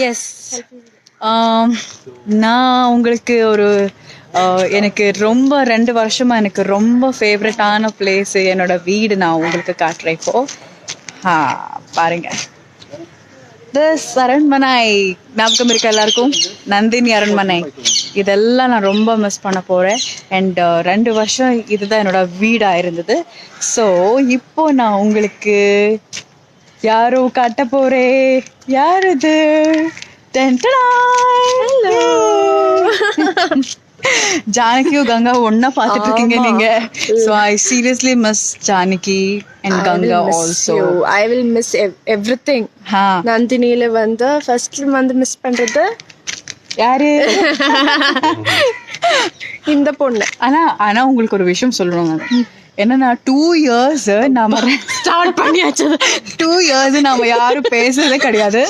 S. நான் உங்களுக்கு எனக்கு ரொம்ப 2 வருஷமா எனக்கு ரொம்ப ஃபேவரட்டான பிளேஸ் என்னோட வீடு நான் உங்களுக்கு காட்டுறேன் இப்போ. பாருங்க, அரண்மனை ஞாபகம் இருக்கா எல்லாருக்கும்? நந்தினி அரண்மனை. இதெல்லாம் நான் ரொம்ப மிஸ் பண்ண போறேன். அண்ட் 2 வருஷம் இதுதான் என்னோட வீடா இருந்தது. ஸோ இப்போ நான் உங்களுக்கு யாரோ காட்ட போறேன். யார் இது? ஜானகியும் கங்கா ஒன்னா பாத்துட்டு இருக்கீங்க நீங்க. So I seriously miss Janaki and Ganga also. I will miss everything. நந்தினியில வந்து ஃபர்ஸ்ட் வந்து மிஸ் பண்றது யாரு? இந்த பொண்ணு. ஆனா உங்களுக்கு ஒரு விஷயம் சொல்றோம். என்னன்னா 2 years நாம ஸ்டார்ட் பண்ணியாச்சு. 2 years நாம யாரும் பேசுறதே கிடையாது.